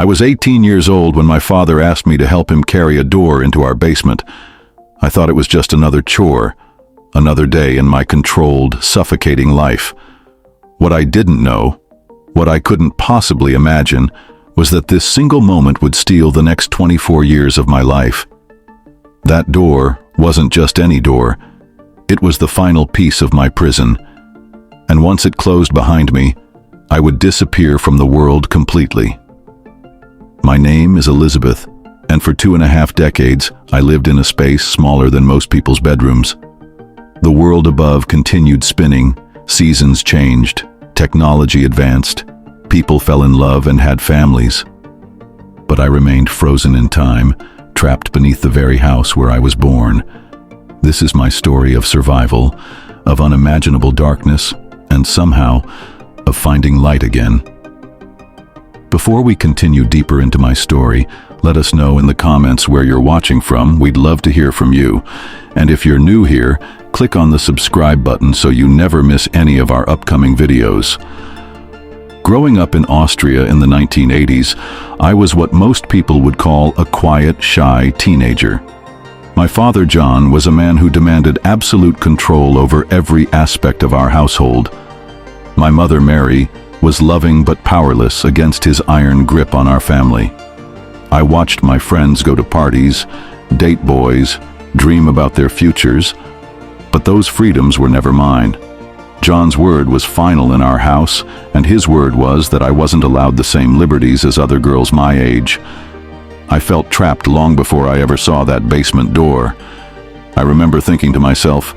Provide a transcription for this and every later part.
was 18 years old when my father asked me to help him carry a door into our basement. I thought it was just another chore, another day in my controlled, suffocating life. What I didn't know, what I couldn't possibly imagine, was that this single moment would steal the next 24 years of my life. That door wasn't just any door. It was the final piece of my prison. And once it closed behind me, I would disappear from the world completely. My name is Elizabeth, and for 2.5 decades, I lived in a space smaller than most people's bedrooms. The world above continued spinning, seasons changed, technology advanced, people fell in love and had families. But I remained frozen in time, trapped beneath the very house where I was born. This is my story of survival, of unimaginable darkness, and somehow, of finding light again. Before we continue deeper into my story, let us know in the comments where you're watching from. We'd love to hear from you. And if you're new here, click on the subscribe button so you never miss any of our upcoming videos. Growing up in Austria in the 1980s, I was what most people would call a quiet, shy teenager. My father, John, was a man who demanded absolute control over every aspect of our household. My mother, Mary, was loving but powerless against his iron grip on our family. I watched my friends go to parties, date boys, dream about their futures, but those freedoms were never mine. John's word was final in our house, and his word was that I wasn't allowed the same liberties as other girls my age. I felt trapped long before I ever saw that basement door. I remember thinking to myself,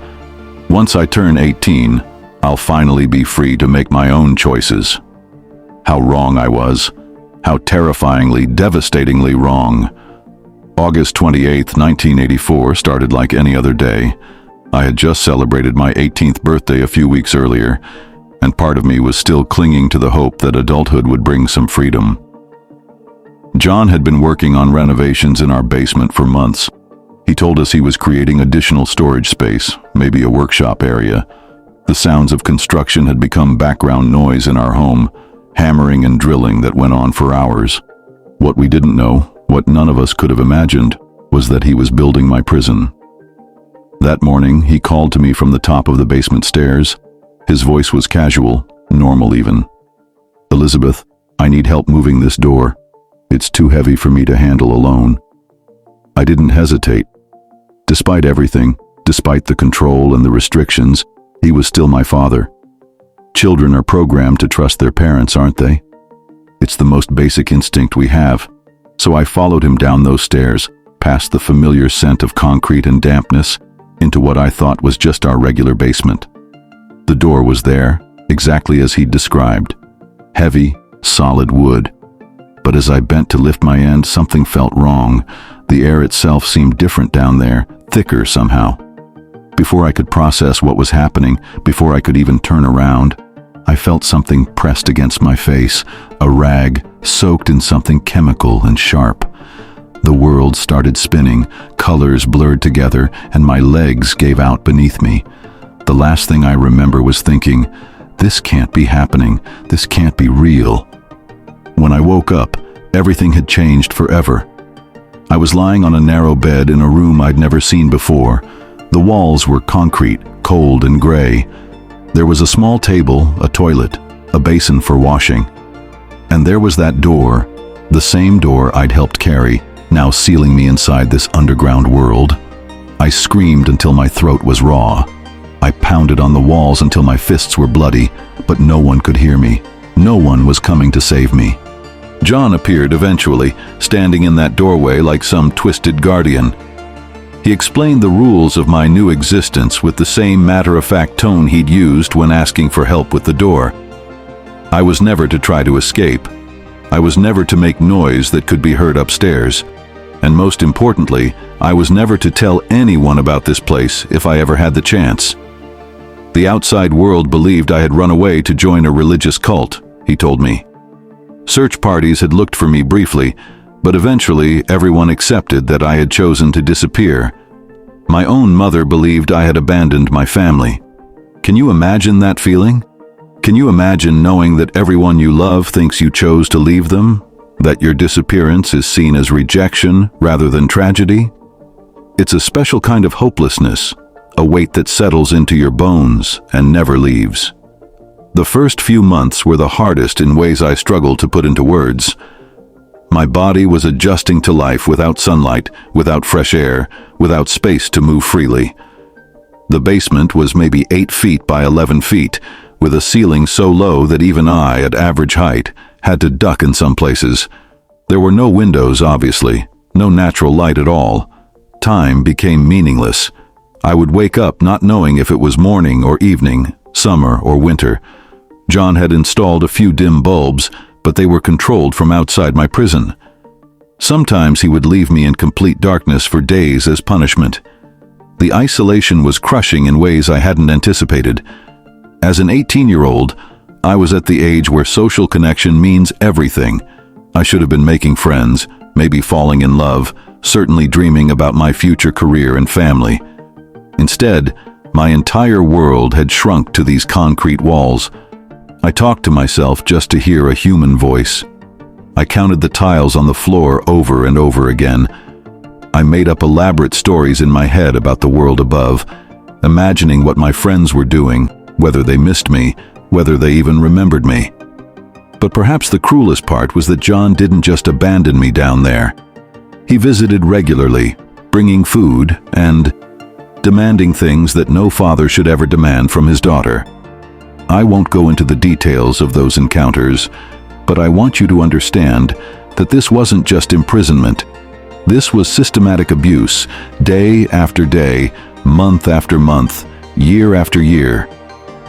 once I turn 18, I'll finally be free to make my own choices. How wrong I was. How terrifyingly, devastatingly wrong. August 28, 1984 started like any other day. I had just celebrated my 18th birthday a few weeks earlier, and part of me was still clinging to the hope that adulthood would bring some freedom. John had been working on renovations in our basement for months. He told us he was creating additional storage space, maybe a workshop area. The sounds of construction had become background noise in our home, hammering and drilling that went on for hours. What we didn't know, what none of us could have imagined, was that he was building my prison. That morning, he called to me from the top of the basement stairs. His voice was casual, normal even. "Elizabeth, I need help moving this door. It's too heavy for me to handle alone." I didn't hesitate. Despite everything, despite the control and the restrictions, he was still my father. Children are programmed to trust their parents, aren't they? It's the most basic instinct we have. So I followed him down those stairs, past the familiar scent of concrete and dampness, into what I thought was just our regular basement. The door was there, exactly as he'd described. Heavy, solid wood. But as I bent to lift my end, something felt wrong. The air itself seemed different down there, thicker somehow. Before I could process what was happening, before I could even turn around, I felt something pressed against my face, a rag soaked in something chemical and sharp. The world started spinning, colors blurred together, and my legs gave out beneath me. The last thing I remember was thinking, this can't be happening, this can't be real. When I woke up, everything had changed forever. I was lying on a narrow bed in a room I'd never seen before. The walls were concrete, cold and gray. There was a small table, a toilet, a basin for washing. And there was that door, the same door I'd helped carry, now sealing me inside this underground world. I screamed until my throat was raw. I pounded on the walls until my fists were bloody, but no one could hear me. No one was coming to save me. John appeared eventually, standing in that doorway like some twisted guardian. He explained the rules of my new existence with the same matter-of-fact tone he'd used when asking for help with the door. I was never to try to escape. I was never to make noise that could be heard upstairs. And most importantly, I was never to tell anyone about this place if I ever had the chance. The outside world believed I had run away to join a religious cult, he told me. Search parties had looked for me briefly, but eventually everyone accepted that I had chosen to disappear. My own mother believed I had abandoned my family. Can you imagine that feeling? Can you imagine knowing that everyone you love thinks you chose to leave them? That your disappearance is seen as rejection rather than tragedy? It's a special kind of hopelessness, a weight that settles into your bones and never leaves. The first few months were the hardest in ways I struggled to put into words. My body was adjusting to life without sunlight, without fresh air, without space to move freely. The basement was maybe 8 feet by 11 feet, with a ceiling so low that even I, at average height, had to duck in some places. There were no windows, obviously, no natural light at all. Time became meaningless. I would wake up not knowing if it was morning or evening, summer or winter. John had installed a few dim bulbs, but they were controlled from outside my prison. Sometimes he would leave me in complete darkness for days as punishment. The isolation was crushing in ways I hadn't anticipated. As an 18-year-old, I was at the age where social connection means everything. I should have been making friends, maybe falling in love, certainly dreaming about my future career and family. Instead, my entire world had shrunk to these concrete walls. I talked to myself just to hear a human voice. I counted the tiles on the floor over and over again. I made up elaborate stories in my head about the world above, imagining what my friends were doing, whether they missed me, whether they even remembered me. But perhaps the cruelest part was that John didn't just abandon me down there. He visited regularly, bringing food and demanding things that no father should ever demand from his daughter. I won't go into the details of those encounters, but I want you to understand that this wasn't just imprisonment. This was systematic abuse, day after day, month after month, year after year.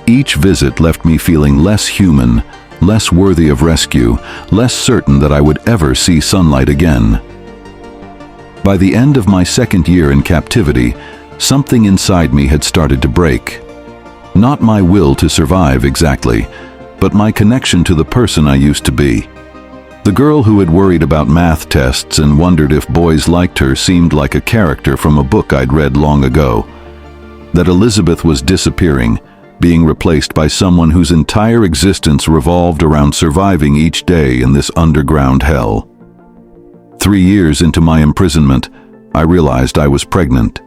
Each visit left me feeling less human, less worthy of rescue, less certain that I would ever see sunlight again. By the end of my second year in captivity, something inside me had started to break. Not my will to survive exactly, but my connection to the person I used to be. The girl who had worried about math tests and wondered if boys liked her seemed like a character from a book I'd read long ago. That Elizabeth was disappearing, being replaced by someone whose entire existence revolved around surviving each day in this underground hell. 3 years into my imprisonment, I realized I was pregnant.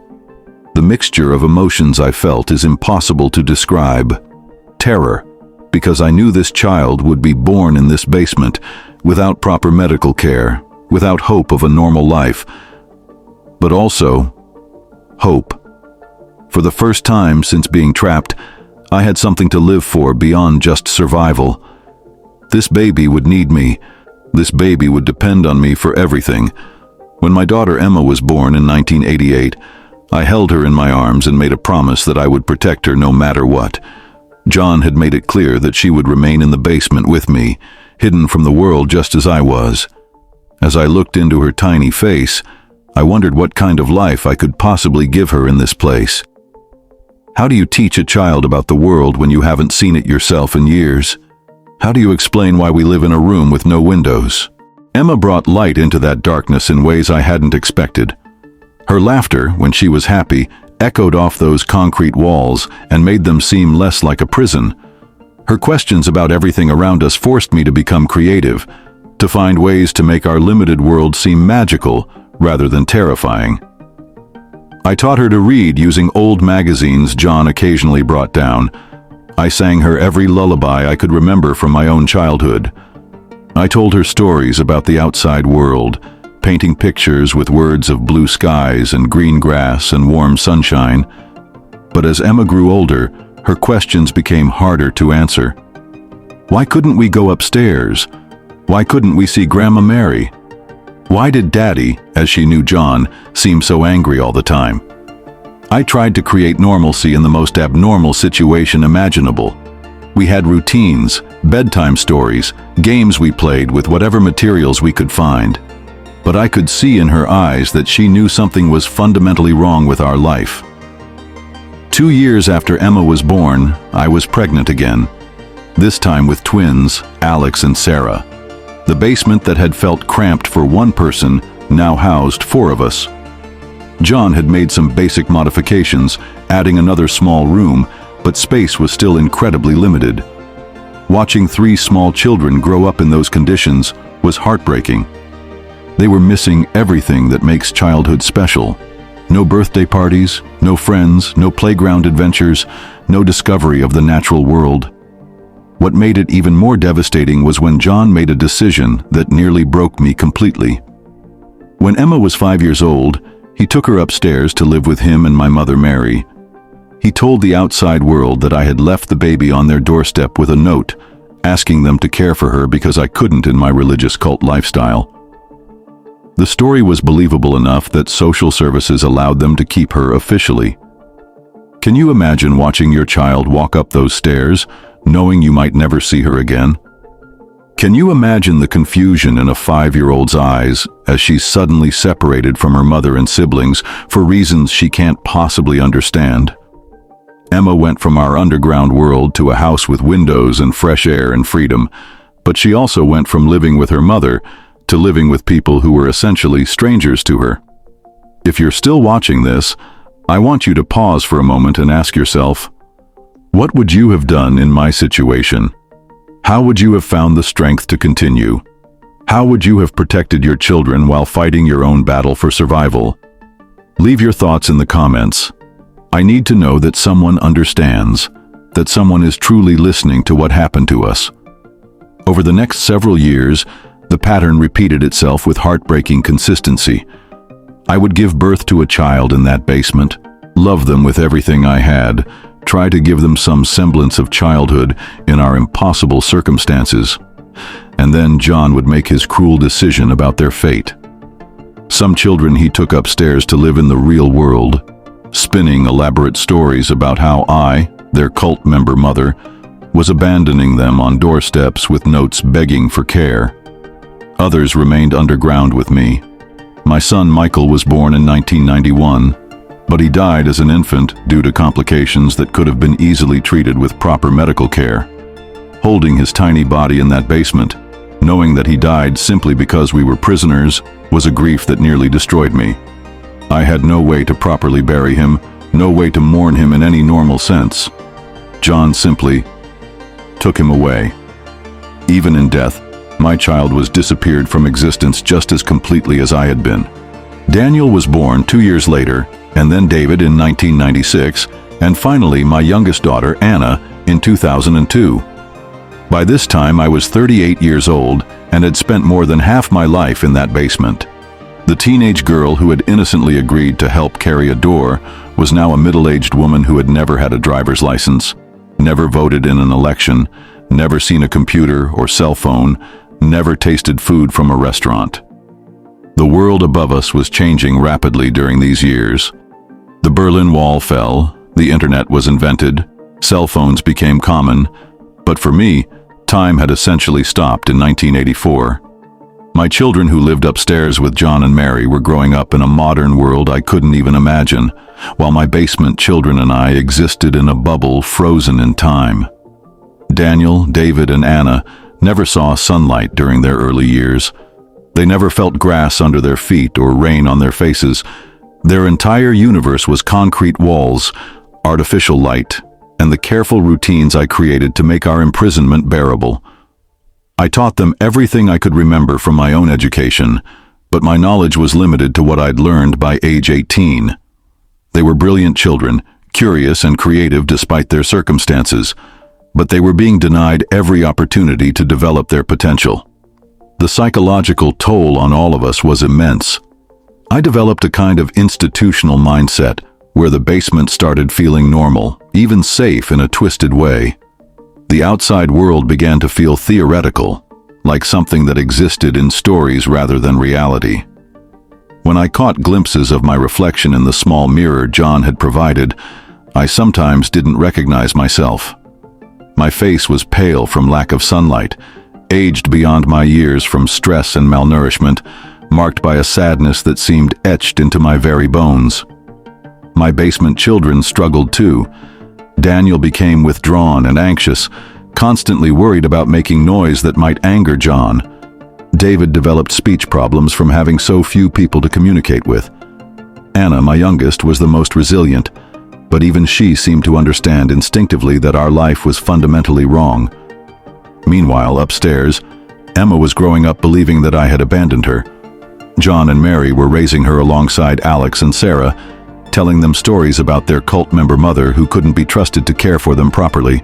The mixture of emotions I felt is impossible to describe. Terror, because I knew this child would be born in this basement, without proper medical care, without hope of a normal life. But also, hope. For the first time since being trapped, I had something to live for beyond just survival. This baby would need me. This baby would depend on me for everything. When my daughter Emma was born in 1988, I held her in my arms and made a promise that I would protect her no matter what. John had made it clear that she would remain in the basement with me, hidden from the world just as I was. As I looked into her tiny face, I wondered what kind of life I could possibly give her in this place. How do you teach a child about the world when you haven't seen it yourself in years? How do you explain why we live in a room with no windows? Emma brought light into that darkness in ways I hadn't expected. Her laughter, when she was happy, echoed off those concrete walls and made them seem less like a prison. Her questions about everything around us forced me to become creative, to find ways to make our limited world seem magical rather than terrifying. I taught her to read using old magazines John occasionally brought down. I sang her every lullaby I could remember from my own childhood. I told her stories about the outside world, painting pictures with words of blue skies and green grass and warm sunshine. But as Emma grew older, her questions became harder to answer. Why couldn't we go upstairs? Why couldn't we see Grandma Mary? Why did Daddy, as she knew John, seem so angry all the time? I tried to create normalcy in the most abnormal situation imaginable. We had routines, bedtime stories, games we played with whatever materials we could find. But I could see in her eyes that she knew something was fundamentally wrong with our life. 2 years after Emma was born, I was pregnant again. This time with twins, Alex and Sarah. The basement that had felt cramped for one person now housed 4 of us. John had made some basic modifications, adding another small room, but space was still incredibly limited. Watching 3 small children grow up in those conditions was heartbreaking. They were missing everything that makes childhood special. No birthday parties, no friends, no playground adventures, no discovery of the natural world. What made it even more devastating was when John made a decision that nearly broke me completely. When Emma was 5 years old, he took her upstairs to live with him and my mother Mary. He told the outside world that I had left the baby on their doorstep with a note, asking them to care for her because I couldn't in my religious cult lifestyle. The story was believable enough that social services allowed them to keep her officially. Can you imagine watching your child walk up those stairs, knowing you might never see her again? Can you imagine the confusion in a 5-year-old's eyes as she's suddenly separated from her mother and siblings for reasons she can't possibly understand? Emma went from our underground world to a house with windows and fresh air and freedom, but she also went from living with her mother to living with people who were essentially strangers to her. If you're still watching this, I want you to pause for a moment and ask yourself, what would you have done in my situation? How would you have found the strength to continue? How would you have protected your children while fighting your own battle for survival? Leave your thoughts in the comments. I need to know that someone understands, that someone is truly listening to what happened to us. Over the next several years, the pattern repeated itself with heartbreaking consistency. I would give birth to a child in that basement, love them with everything I had, try to give them some semblance of childhood in our impossible circumstances. And then John would make his cruel decision about their fate. Some children he took upstairs to live in the real world, spinning elaborate stories about how I, their cult member mother, was abandoning them on doorsteps with notes begging for care. Others remained underground with me. My son Michael was born in 1991, but he died as an infant due to complications that could have been easily treated with proper medical care. Holding his tiny body in that basement, knowing that he died simply because we were prisoners, was a grief that nearly destroyed me. I had no way to properly bury him, no way to mourn him in any normal sense. John simply took him away. Even in death, my child was disappeared from existence just as completely as I had been. Daniel was born 2 years later, and then David in 1996, and finally my youngest daughter, Anna, in 2002. By this time I was 38 years old and had spent more than half my life in that basement. The teenage girl who had innocently agreed to help carry a door was now a middle-aged woman who had never had a driver's license, never voted in an election, never seen a computer or cell phone, never tasted food from a restaurant. The world above us was changing rapidly during these years. The Berlin Wall fell, the internet was invented, cell phones became common, but for me, time had essentially stopped in 1984. My children who lived upstairs with John and Mary were growing up in a modern world I couldn't even imagine, while my basement children and I existed in a bubble frozen in time. Daniel, David, and Anna never saw sunlight during their early years. They never felt grass under their feet or rain on their faces. Their entire universe was concrete walls, artificial light, and the careful routines I created to make our imprisonment bearable. I taught them everything I could remember from my own education, but my knowledge was limited to what I'd learned by age 18. They were brilliant children, curious and creative despite their circumstances, but they were being denied every opportunity to develop their potential. The psychological toll on all of us was immense. I developed a kind of institutional mindset where the basement started feeling normal, even safe in a twisted way. The outside world began to feel theoretical, like something that existed in stories rather than reality. When I caught glimpses of my reflection in the small mirror John had provided, I sometimes didn't recognize myself. My face was pale from lack of sunlight, aged beyond my years from stress and malnourishment, marked by a sadness that seemed etched into my very bones. My basement children struggled too. Daniel became withdrawn and anxious, constantly worried about making noise that might anger John. David developed speech problems from having so few people to communicate with. Anna, my youngest, was the most resilient, but even she seemed to understand instinctively that our life was fundamentally wrong. Meanwhile, upstairs, Emma was growing up believing that I had abandoned her. John and Mary were raising her alongside Alex and Sarah, telling them stories about their cult member mother who couldn't be trusted to care for them properly.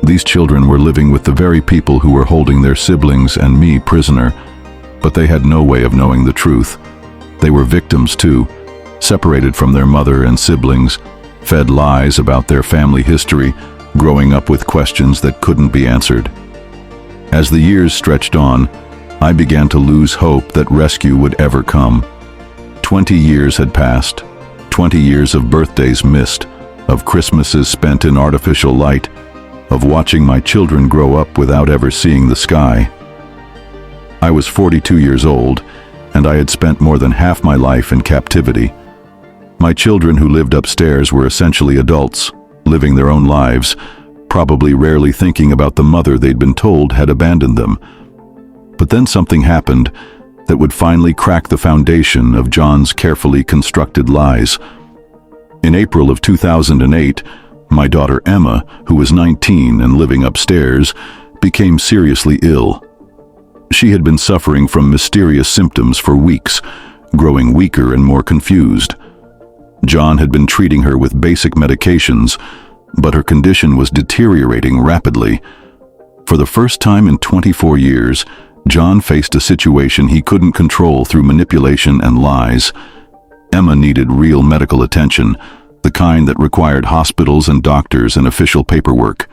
These children were living with the very people who were holding their siblings and me prisoner, but they had no way of knowing the truth. They were victims too, separated from their mother and siblings, fed lies about their family history, growing up with questions that couldn't be answered. As the years stretched on, I began to lose hope that rescue would ever come. 20 years had passed, 20 years of birthdays missed, of Christmases spent in artificial light, of watching my children grow up without ever seeing the sky. I was 42 years old, and I had spent more than half my life in captivity. My children who lived upstairs were essentially adults, living their own lives, probably rarely thinking about the mother they'd been told had abandoned them. But then something happened that would finally crack the foundation of John's carefully constructed lies. In April of 2008, my daughter Emma, who was 19 and living upstairs, became seriously ill. She had been suffering from mysterious symptoms for weeks, growing weaker and more confused. John had been treating her with basic medications, but her condition was deteriorating rapidly. For the first time in 24 years, John faced a situation he couldn't control through manipulation and lies. Emma needed real medical attention, the kind that required hospitals and doctors and official paperwork.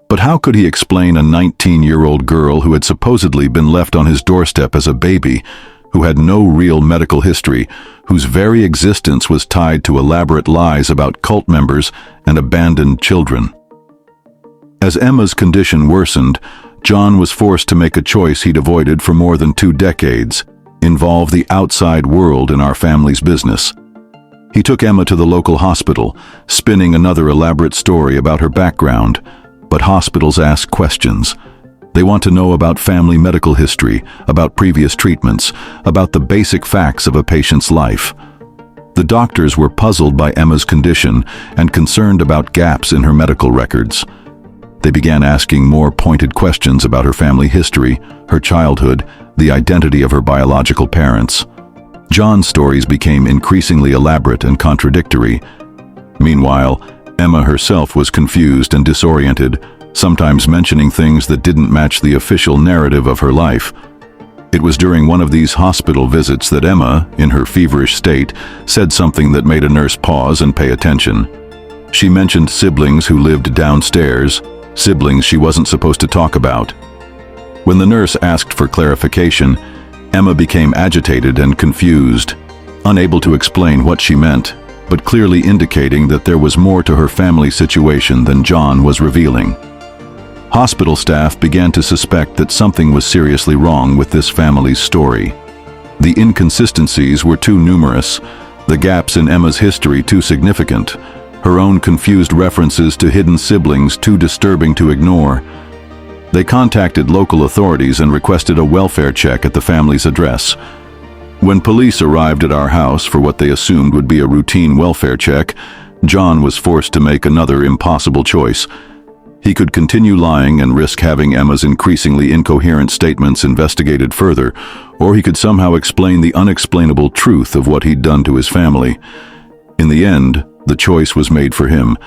But how could he explain a 19-year-old girl who had supposedly been left on his doorstep as a baby, who had no real medical history, whose very existence was tied to elaborate lies about cult members and abandoned children? As Emma's condition worsened, John was forced to make a choice he'd avoided for more than 2 decades: involve the outside world in our family's business. He took Emma to the local hospital, spinning another elaborate story about her background. But hospitals ask questions. They want to know about family medical history, about previous treatments, about the basic facts of a patient's life. The doctors were puzzled by Emma's condition and concerned about gaps in her medical records. They began asking more pointed questions about her family history, her childhood, the identity of her biological parents. John's stories became increasingly elaborate and contradictory. Meanwhile, Emma herself was confused and disoriented, sometimes mentioning things that didn't match the official narrative of her life. It was during one of these hospital visits that Emma, in her feverish state, said something that made a nurse pause and pay attention. She mentioned siblings who lived downstairs, siblings she wasn't supposed to talk about. When the nurse asked for clarification, Emma became agitated and confused, unable to explain what she meant, but clearly indicating that there was more to her family situation than John was revealing. Hospital staff began to suspect that something was seriously wrong with this family's story. The inconsistencies were too numerous, the gaps in Emma's history too significant, her own confused references to hidden siblings too disturbing to ignore. They contacted local authorities and requested a welfare check at the family's address. When police arrived at our house for what they assumed would be a routine welfare check, John was forced to make another impossible choice. He could continue lying and risk having Emma's increasingly incoherent statements investigated further, or he could somehow explain the unexplainable truth of what he'd done to his family. In the end, the choice was made for him.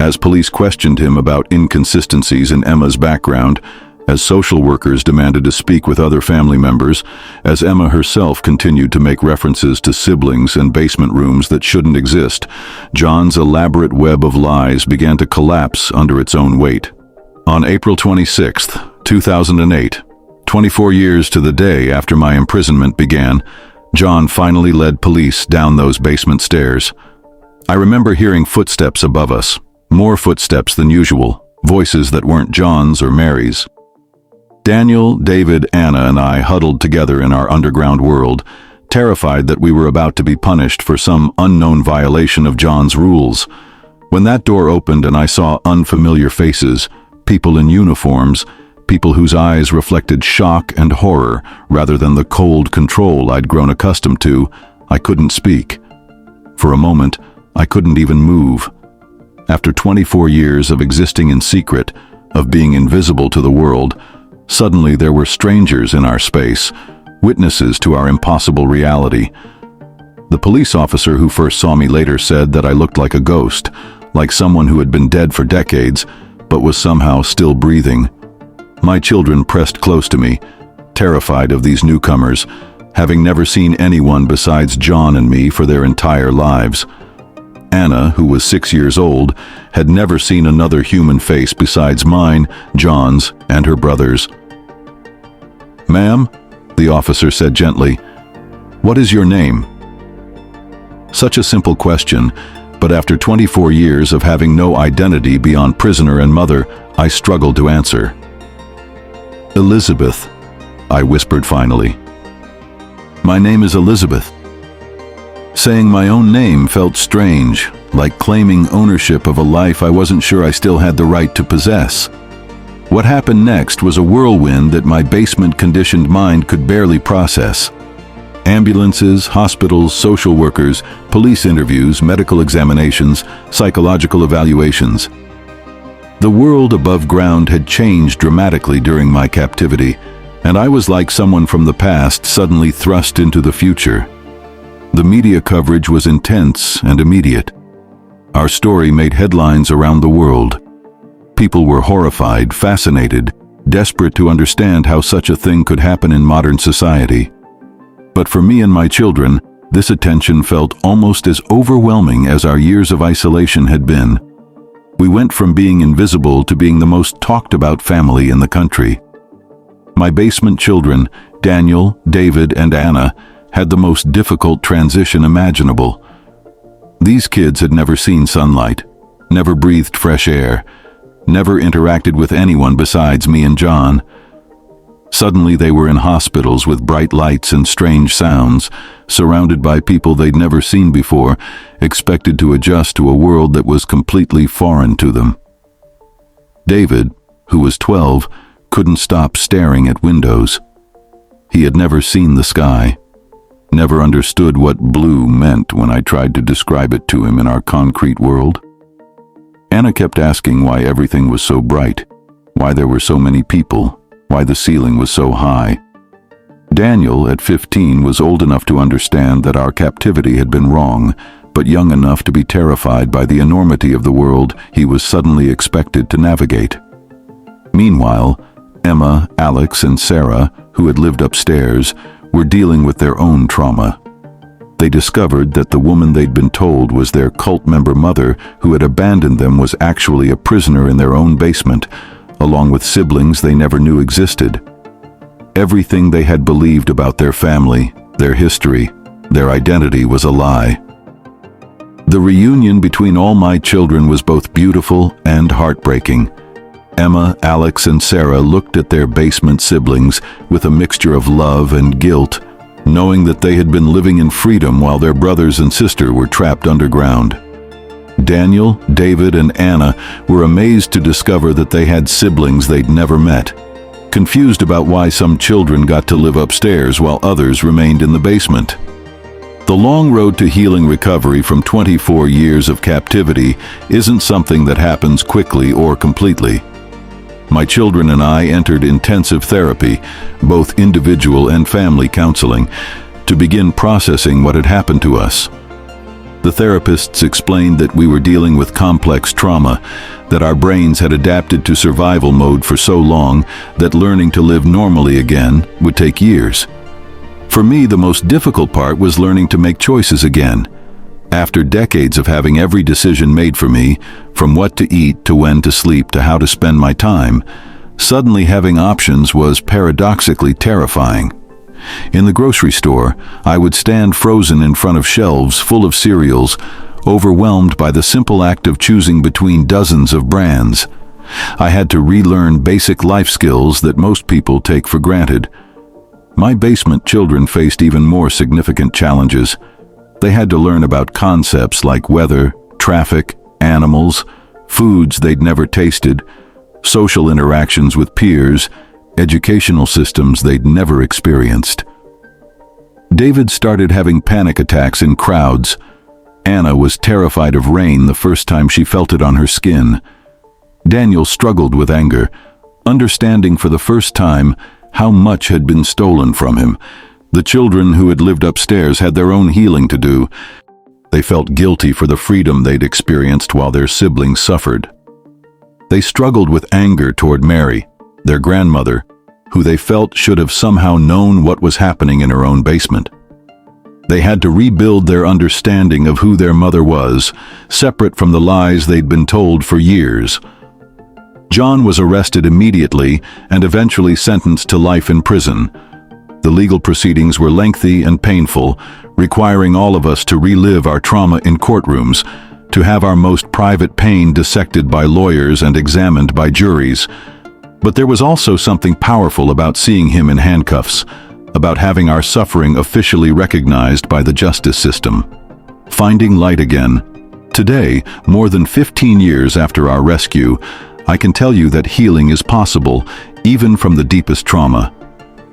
As police questioned him about inconsistencies in Emma's background, as social workers demanded to speak with other family members, as Emma herself continued to make references to siblings and basement rooms that shouldn't exist, John's elaborate web of lies began to collapse under its own weight. On April 26, 2008, 24 years to the day after my imprisonment began, John finally led police down those basement stairs. I remember hearing footsteps above us, more footsteps than usual, voices that weren't John's or Mary's. Daniel, David, Anna, and I huddled together in our underground world, terrified that we were about to be punished for some unknown violation of John's rules. When that door opened and I saw unfamiliar faces, people in uniforms, people whose eyes reflected shock and horror rather than the cold control I'd grown accustomed to, I couldn't speak. For a moment, I couldn't even move. After 24 years of existing in secret, of being invisible to the world, Suddenly there were strangers in our space, witnesses to our impossible reality. The police officer who first saw me later said that I looked like a ghost, like someone who had been dead for decades, but was somehow still breathing. My children pressed close to me, terrified of these newcomers, having never seen anyone besides John and me for their entire lives. Anna, who was 6 years old, had never seen another human face besides mine, John's, and her brother's. "Ma'am," the officer said gently, "what is your name?" Such a simple question, but after 24 years of having no identity beyond prisoner and mother, I struggled to answer. "Elizabeth," I whispered finally. "My name is Elizabeth." Saying my own name felt strange, like claiming ownership of a life I wasn't sure I still had the right to possess. What happened next was a whirlwind that my basement-conditioned mind could barely process. Ambulances, hospitals, social workers, police interviews, medical examinations, psychological evaluations. The world above ground had changed dramatically during my captivity, and I was like someone from the past suddenly thrust into the future. The media coverage was intense and immediate. Our story made headlines around the world. People were horrified, fascinated, desperate to understand how such a thing could happen in modern society. But for me and my children, this attention felt almost as overwhelming as our years of isolation had been. We went from being invisible to being the most talked about family in the country. My basement children, Daniel, David, and Anna, had the most difficult transition imaginable. These kids had never seen sunlight, never breathed fresh air, never interacted with anyone besides me and John. Suddenly they were in hospitals with bright lights and strange sounds, surrounded by people they'd never seen before, expected to adjust to a world that was completely foreign to them. David, who was 12, couldn't stop staring at windows. He had never seen the sky, never understood what blue meant when I tried to describe it to him in our concrete world. Anna kept asking why everything was so bright, why there were so many people, why the ceiling was so high. Daniel, at 15, was old enough to understand that our captivity had been wrong, but young enough to be terrified by the enormity of the world he was suddenly expected to navigate. Meanwhile, Emma, Alex, and Sarah, who had lived upstairs, were dealing with their own trauma. They discovered that the woman they'd been told was their cult member mother who had abandoned them was actually a prisoner in their own basement, along with siblings they never knew existed. Everything they had believed about their family, their history, their identity was a lie. The reunion between all my children was both beautiful and heartbreaking. Emma, Alex, and Sarah looked at their basement siblings with a mixture of love and guilt, knowing that they had been living in freedom while their brothers and sister were trapped underground. Daniel, David, and Anna were amazed to discover that they had siblings they'd never met, confused about why some children got to live upstairs while others remained in the basement. The long road to healing recovery from 24 years of captivity isn't something that happens quickly or completely. My children and I entered intensive therapy, both individual and family counseling, to begin processing what had happened to us. The therapists explained that we were dealing with complex trauma, that our brains had adapted to survival mode for so long that learning to live normally again would take years. For me, the most difficult part was learning to make choices again. After decades of having every decision made for me, from what to eat to when to sleep to how to spend my time, suddenly having options was paradoxically terrifying. In the grocery store, I would stand frozen in front of shelves full of cereals, overwhelmed by the simple act of choosing between dozens of brands. I had to relearn basic life skills that most people take for granted. My basement children faced even more significant challenges. They had to learn about concepts like weather, traffic, animals, foods they'd never tasted, social interactions with peers, educational systems they'd never experienced. David started having panic attacks in crowds. Anna was terrified of rain the first time she felt it on her skin. Daniel struggled with anger. understanding for the first time how much had been stolen from him. The children who had lived upstairs had their own healing to do. They felt guilty for the freedom they'd experienced while their siblings suffered. They struggled with anger toward Mary, their grandmother, who they felt should have somehow known what was happening in her own basement. They had to rebuild their understanding of who their mother was, separate from the lies they'd been told for years. John was arrested immediately and eventually sentenced to life in prison. The legal proceedings were lengthy and painful, requiring all of us to relive our trauma in courtrooms, to have our most private pain dissected by lawyers and examined by juries. But there was also something powerful about seeing him in handcuffs, about having our suffering officially recognized by the justice system. Finding light again. Today, more than 15 years after our rescue, I can tell you that healing is possible, even from the deepest trauma.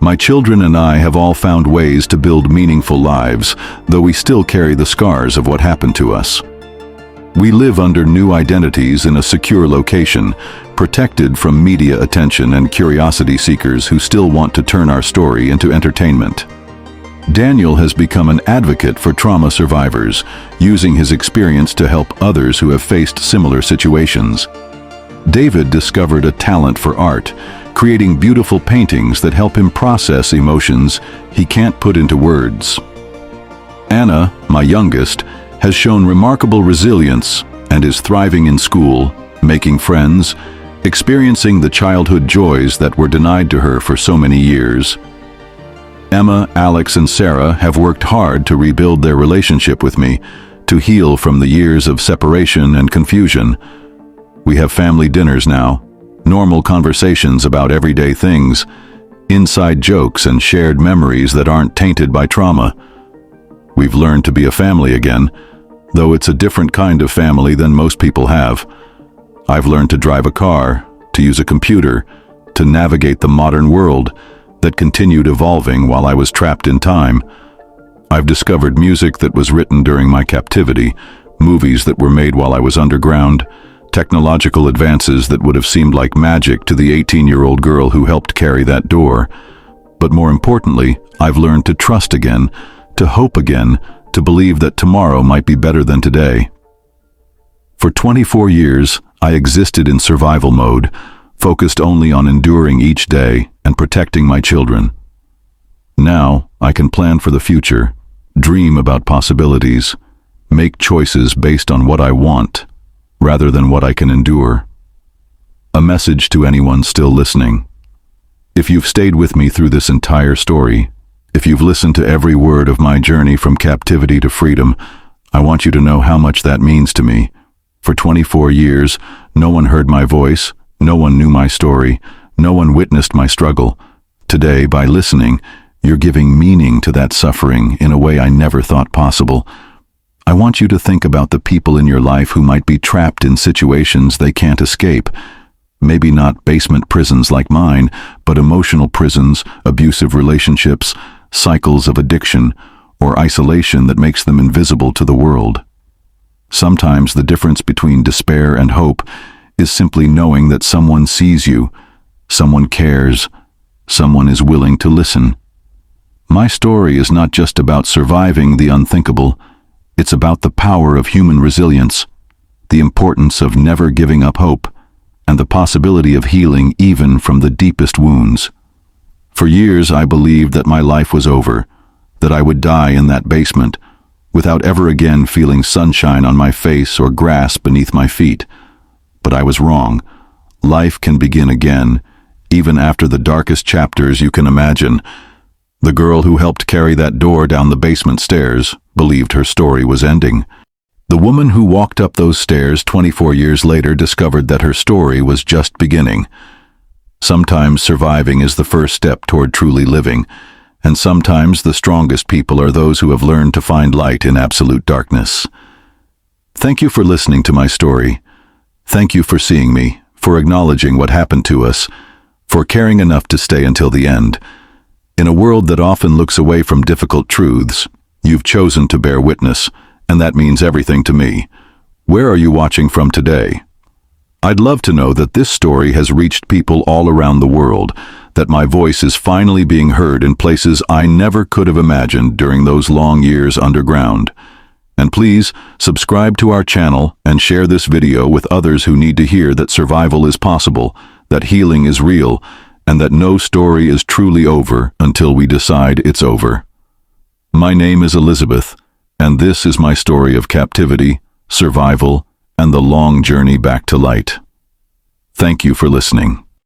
My children and I have all found ways to build meaningful lives, though we still carry the scars of what happened to us. We live under new identities in a secure location, protected from media attention and curiosity seekers who still want to turn our story into entertainment. Daniel has become an advocate for trauma survivors, using his experience to help others who have faced similar situations. David discovered a talent for art, creating beautiful paintings that help him process emotions he can't put into words. Anna, my youngest, has shown remarkable resilience and is thriving in school, making friends, experiencing the childhood joys that were denied to her for so many years. Emma, Alex, and Sarah have worked hard to rebuild their relationship with me, to heal from the years of separation and confusion. We have family dinners now, normal conversations about everyday things, inside jokes and shared memories that aren't tainted by trauma. We've learned to be a family again, though it's a different kind of family than most people have. I've learned to drive a car, to use a computer, to navigate the modern world that continued evolving while I was trapped in time. I've discovered music that was written during my captivity, movies that were made while I was underground, technological advances that would have seemed like magic to the 18-year-old girl who helped carry that door. But more importantly, I've learned to trust again, to hope again, to believe that tomorrow might be better than today. For 24 years, I existed in survival mode, focused only on enduring each day and protecting my children. Now, I can plan for the future, dream about possibilities, make choices based on what I want, rather than what I can endure. A message to anyone still listening. If you've stayed with me through this entire story, if you've listened to every word of my journey from captivity to freedom, I want you to know how much that means to me. For 24 years, no one heard my voice, no one knew my story, no one witnessed my struggle. Today, by listening, you're giving meaning to that suffering in a way I never thought possible. I want you to think about the people in your life who might be trapped in situations they can't escape. Maybe not basement prisons like mine, but emotional prisons, abusive relationships, cycles of addiction, or isolation that makes them invisible to the world. Sometimes the difference between despair and hope is simply knowing that someone sees you, someone cares, someone is willing to listen. My story is not just about surviving the unthinkable, it's about the power of human resilience, the importance of never giving up hope, and the possibility of healing even from the deepest wounds. For years I believed that my life was over, that I would die in that basement, without ever again feeling sunshine on my face or grass beneath my feet. But I was wrong. Life can begin again, even after the darkest chapters you can imagine. The girl who helped carry that door down the basement stairs believed her story was ending. The woman who walked up those stairs 24 years later discovered that her story was just beginning. Sometimes surviving is the first step toward truly living, and sometimes the strongest people are those who have learned to find light in absolute darkness. Thank you for listening to my story. Thank you for seeing me, for acknowledging what happened to us, for caring enough to stay until the end. In a world that often looks away from difficult truths, you've chosen to bear witness, and that means everything to me. Where are you watching from today? I'd love to know that this story has reached people all around the world, that my voice is finally being heard in places I never could have imagined during those long years underground. And please, subscribe to our channel and share this video with others who need to hear that survival is possible, that healing is real, and that no story is truly over until we decide it's over. My name is Elizabeth, and this is my story of captivity, survival, and the long journey back to light. Thank you for listening.